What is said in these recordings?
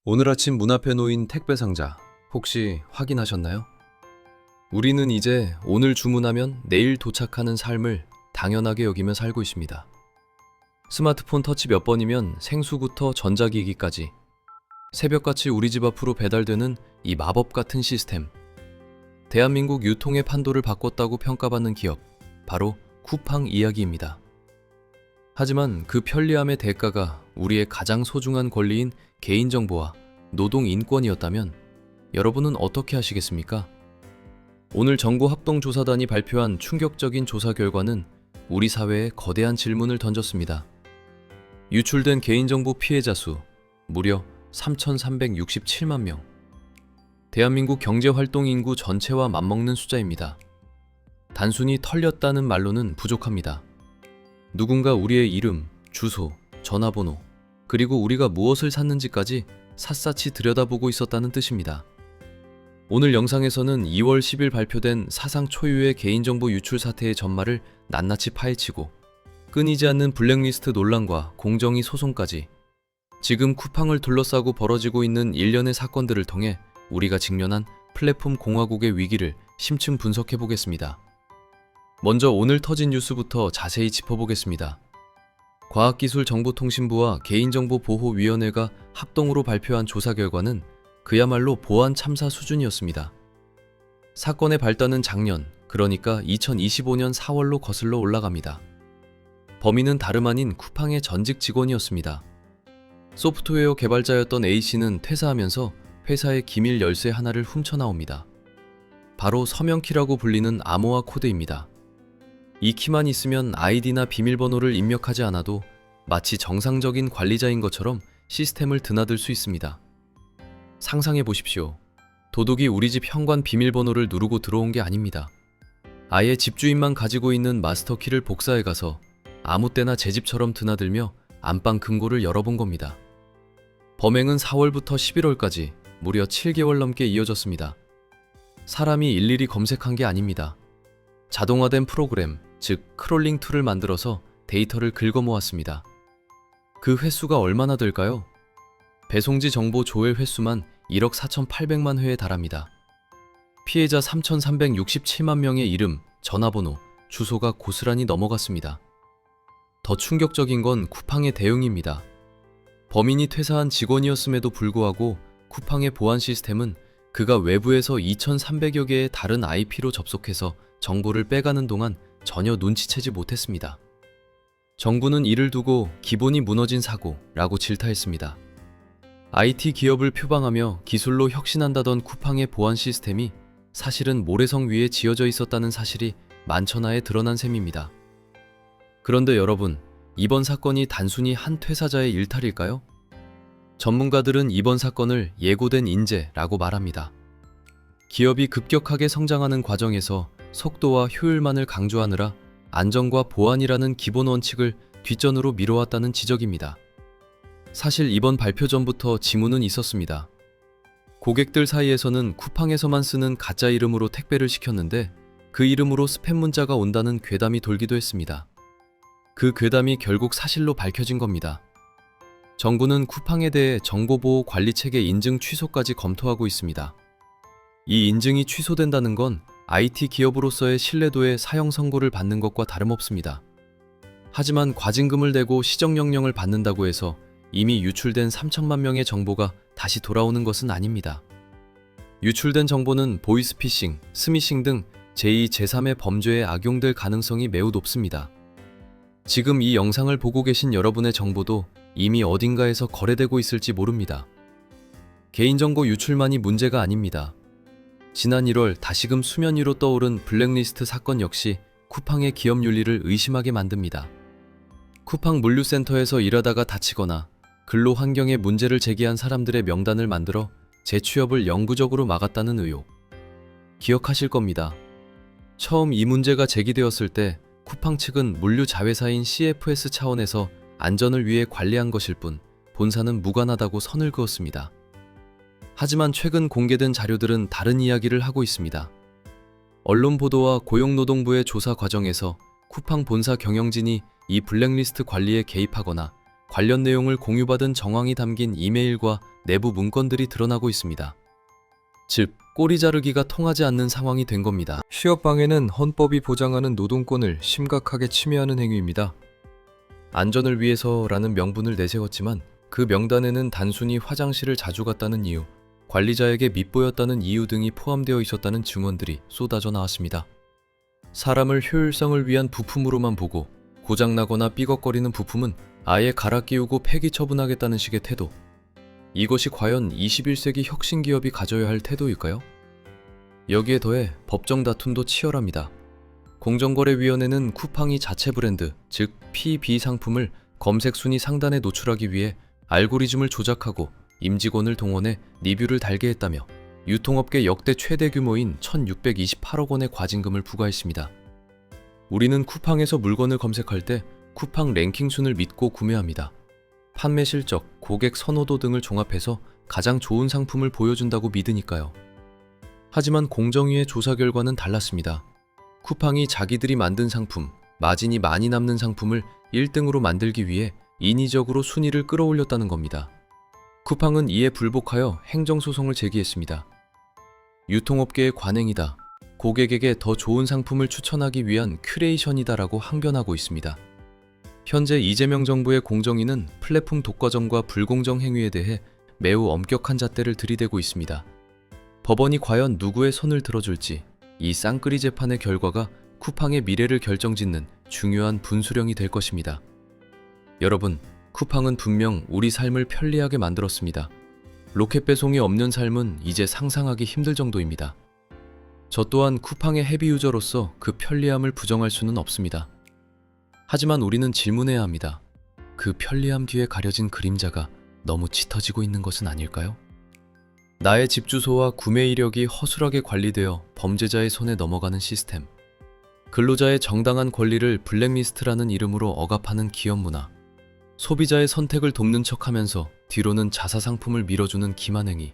오늘 아침 문 앞에 놓인 택배 상자 혹시 확인하셨나요? 우리는 이제 오늘 주문하면 내일 도착하는 삶을 당연하게 여기며 살고 있습니다. 스마트폰 터치 몇 번이면 생수부터 전자기기까지 새벽같이 우리 집 앞으로 배달되는 이 마법 같은 시스템. 대한민국 유통의 판도를 바꿨다고 평가받는 기업, 바로 쿠팡 이야기입니다. 하지만 그 편리함의 대가가 우리의 가장 소중한 권리인 개인정보와 노동 인권이었다면 여러분은 어떻게 하시겠습니까? 오늘 정보합동조사단이 발표한 충격적인 조사 결과는 우리 사회에 거대한 질문을 던졌습니다. 유출된 개인정보 피해자 수 무려 3,367만 명. 대한민국 경제활동 인구 전체와 맞먹는 숫자입니다. 단순히 털렸다는 말로는 부족합니다. 누군가 우리의 이름, 주소, 전화번호, 그리고 우리가 무엇을 샀는지까지 샅샅이 들여다보고 있었다는 뜻입니다. 오늘 영상에서는 2월 10일 발표된 사상 초유의 개인정보 유출 사태의 전말을 낱낱이 파헤치고 끊이지 않는 블랙리스트 논란과 공정위 소송까지 지금 쿠팡을 둘러싸고 벌어지고 있는 일련의 사건들을 통해 우리가 직면한 플랫폼 공화국의 위기를 심층 분석해보겠습니다. 먼저 오늘 터진 뉴스부터 자세히 짚어보겠습니다. 과학기술정보통신부와 개인정보보호위원회가 합동으로 발표한 조사 결과는 그야말로 보안 참사 수준이었습니다. 사건의 발단은 작년, 그러니까 2025년 4월로 거슬러 올라갑니다. 범인은 다름 아닌 쿠팡의 전직 직원이었습니다. 소프트웨어 개발자였던 A씨는 퇴사하면서 회사의 기밀 열쇠 하나를 훔쳐나옵니다. 바로 서명키라고 불리는 암호화 코드입니다. 이 키만 있으면 아이디나 비밀번호를 입력하지 않아도 마치 정상적인 관리자인 것처럼 시스템을 드나들 수 있습니다. 상상해 보십시오. 도둑이 우리 집 현관 비밀번호를 누르고 들어온 게 아닙니다. 아예 집주인만 가지고 있는 마스터키를 복사해 가서 아무 때나 제 집처럼 드나들며 안방 금고를 열어본 겁니다. 범행은 4월부터 11월까지 무려 7개월 넘게 이어졌습니다. 사람이 일일이 검색한 게 아닙니다. 자동화된 프로그램, 즉 크롤링 툴을 만들어서 데이터를 긁어 모았습니다. 그 횟수가 얼마나 될까요? 배송지 정보 조회 횟수만 1억 4,800만 회에 달합니다. 피해자 3,367만 명의 이름, 전화번호, 주소가 고스란히 넘어갔습니다. 더 충격적인 건 쿠팡의 대응입니다. 범인이 퇴사한 직원이었음에도 불구하고 쿠팡의 보안 시스템은 그가 외부에서 2,300여 개의 다른 IP로 접속해서 정보를 빼가는 동안 전혀 눈치채지 못했습니다. 정부는 이를 두고 기본이 무너진 사고라고 질타했습니다. IT 기업을 표방하며 기술로 혁신한다던 쿠팡의 보안 시스템이 사실은 모래성 위에 지어져 있었다는 사실이 만천하에 드러난 셈입니다. 그런데 여러분, 이번 사건이 단순히 한 퇴사자의 일탈일까요? 전문가들은 이번 사건을 예고된 인재라고 말합니다. 기업이 급격하게 성장하는 과정에서 속도와 효율만을 강조하느라 안전과 보안이라는 기본 원칙을 뒷전으로 미뤄왔다는 지적입니다. 사실 이번 발표 전부터 지문은 있었습니다. 고객들 사이에서는 쿠팡에서만 쓰는 가짜 이름으로 택배를 시켰는데 그 이름으로 스팸 문자가 온다는 괴담이 돌기도 했습니다. 그 괴담이 결국 사실로 밝혀진 겁니다. 정부는 쿠팡에 대해 정보보호 관리체계 인증 취소까지 검토하고 있습니다. 이 인증이 취소된다는 건 IT 기업으로서의 신뢰도에 사형 선고를 받는 것과 다름없습니다. 하지만 과징금을 내고 시정명령을 받는다고 해서 이미 유출된 3천만 명의 정보가 다시 돌아오는 것은 아닙니다. 유출된 정보는 보이스피싱, 스미싱 등 제2, 제3의 범죄에 악용될 가능성이 매우 높습니다. 지금 이 영상을 보고 계신 여러분의 정보도 이미 어딘가에서 거래되고 있을지 모릅니다. 개인정보 유출만이 문제가 아닙니다. 지난 1월 다시금 수면 위로 떠오른 블랙리스트 사건 역시 쿠팡의 기업 윤리를 의심하게 만듭니다. 쿠팡 물류센터에서 일하다가 다치거나 근로 환경에 문제를 제기한 사람들의 명단을 만들어 재취업을 영구적으로 막았다는 의혹. 기억하실 겁니다. 처음 이 문제가 제기되었을 때 쿠팡 측은 물류 자회사인 CFS 차원에서 안전을 위해 관리한 것일 뿐 본사는 무관하다고 선을 그었습니다. 하지만 최근 공개된 자료들은 다른 이야기를 하고 있습니다. 언론 보도와 고용노동부의 조사 과정에서 쿠팡 본사 경영진이 이 블랙리스트 관리에 개입하거나 관련 내용을 공유받은 정황이 담긴 이메일과 내부 문건들이 드러나고 있습니다. 즉, 꼬리 자르기가 통하지 않는 상황이 된 겁니다. 취업방해는 헌법이 보장하는 노동권을 심각하게 침해하는 행위입니다. 안전을 위해서라는 명분을 내세웠지만 그 명단에는 단순히 화장실을 자주 갔다는 이유, 관리자에게 밉보였다는 이유 등이 포함되어 있었다는 증언들이 쏟아져 나왔습니다. 사람을 효율성을 위한 부품으로만 보고 고장나거나 삐걱거리는 부품은 아예 갈아 끼우고 폐기 처분하겠다는 식의 태도. 이것이 과연 21세기 혁신기업이 가져야 할 태도일까요? 여기에 더해 법정 다툼도 치열합니다. 공정거래위원회는 쿠팡이 자체 브랜드, 즉 PB 상품을 검색 순위 상단에 노출하기 위해 알고리즘을 조작하고 임직원을 동원해 리뷰를 달게 했다며 유통업계 역대 최대 규모인 1,628억 원의 과징금을 부과했습니다. 우리는 쿠팡에서 물건을 검색할 때 쿠팡 랭킹순을 믿고 구매합니다. 판매 실적, 고객 선호도 등을 종합해서 가장 좋은 상품을 보여준다고 믿으니까요. 하지만 공정위의 조사 결과는 달랐습니다. 쿠팡이 자기들이 만든 상품, 마진이 많이 남는 상품을 1등으로 만들기 위해 인위적으로 순위를 끌어올렸다는 겁니다. 쿠팡은 이에 불복하여 행정소송을 제기했습니다. 유통업계의 관행이다. 고객에게 더 좋은 상품을 추천하기 위한 큐레이션이다라고 항변하고 있습니다. 현재 이재명 정부의 공정위는 플랫폼 독과점과 불공정 행위에 대해 매우 엄격한 잣대를 들이대고 있습니다. 법원이 과연 누구의 손을 들어줄지 이 쌍끌이 재판의 결과가 쿠팡의 미래를 결정짓는 중요한 분수령이 될 것입니다. 여러분, 쿠팡은 분명 우리 삶을 편리하게 만들었습니다. 로켓 배송이 없는 삶은 이제 상상하기 힘들 정도입니다. 저 또한 쿠팡의 헤비 유저로서 그 편리함을 부정할 수는 없습니다. 하지만 우리는 질문해야 합니다. 그 편리함 뒤에 가려진 그림자가 너무 짙어지고 있는 것은 아닐까요? 나의 집 주소와 구매 이력이 허술하게 관리되어 범죄자의 손에 넘어가는 시스템. 근로자의 정당한 권리를 블랙리스트라는 이름으로 억압하는 기업 문화. 소비자의 선택을 돕는 척하면서 뒤로는 자사 상품을 밀어주는 기만행위.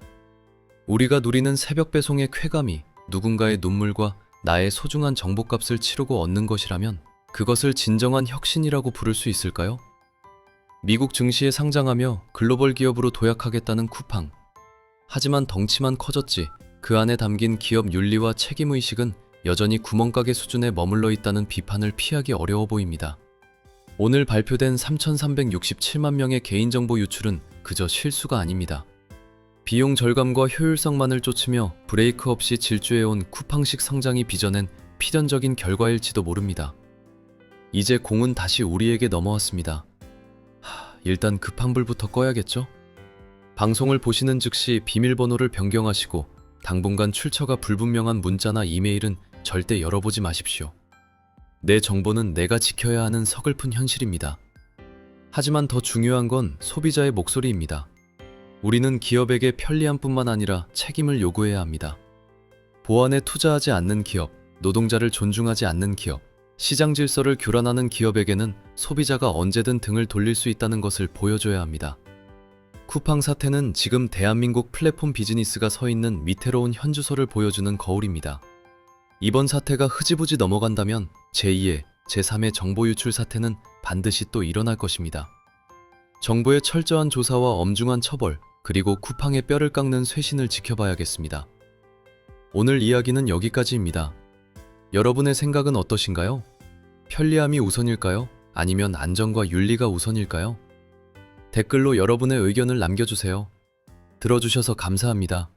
우리가 누리는 새벽 배송의 쾌감이 누군가의 눈물과 나의 소중한 정보값을 치르고 얻는 것이라면 그것을 진정한 혁신이라고 부를 수 있을까요? 미국 증시에 상장하며 글로벌 기업으로 도약하겠다는 쿠팡. 하지만 덩치만 커졌지 그 안에 담긴 기업 윤리와 책임의식은 여전히 구멍가게 수준에 머물러 있다는 비판을 피하기 어려워 보입니다. 오늘 발표된 3,367만 명의 개인정보 유출은 그저 실수가 아닙니다. 비용 절감과 효율성만을 쫓으며 브레이크 없이 질주해온 쿠팡식 성장이 빚어낸 필연적인 결과일지도 모릅니다. 이제 공은 다시 우리에게 넘어왔습니다. 일단 급한 불부터 꺼야겠죠? 방송을 보시는 즉시 비밀번호를 변경하시고 당분간 출처가 불분명한 문자나 이메일은 절대 열어보지 마십시오. 내 정보는 내가 지켜야 하는 서글픈 현실입니다. 하지만 더 중요한 건 소비자의 목소리입니다. 우리는 기업에게 편리함뿐만 아니라 책임을 요구해야 합니다. 보안에 투자하지 않는 기업, 노동자를 존중하지 않는 기업, 시장 질서를 교란하는 기업에게는 소비자가 언제든 등을 돌릴 수 있다는 것을 보여줘야 합니다. 쿠팡 사태는 지금 대한민국 플랫폼 비즈니스가 서 있는 위태로운 현주소를 보여주는 거울입니다. 이번 사태가 흐지부지 넘어간다면 제2의, 제3의 정보 유출 사태는 반드시 또 일어날 것입니다. 정부의 철저한 조사와 엄중한 처벌, 그리고 쿠팡의 뼈를 깎는 쇄신을 지켜봐야겠습니다. 오늘 이야기는 여기까지입니다. 여러분의 생각은 어떠신가요? 편리함이 우선일까요? 아니면 안전과 윤리가 우선일까요? 댓글로 여러분의 의견을 남겨주세요. 들어주셔서 감사합니다.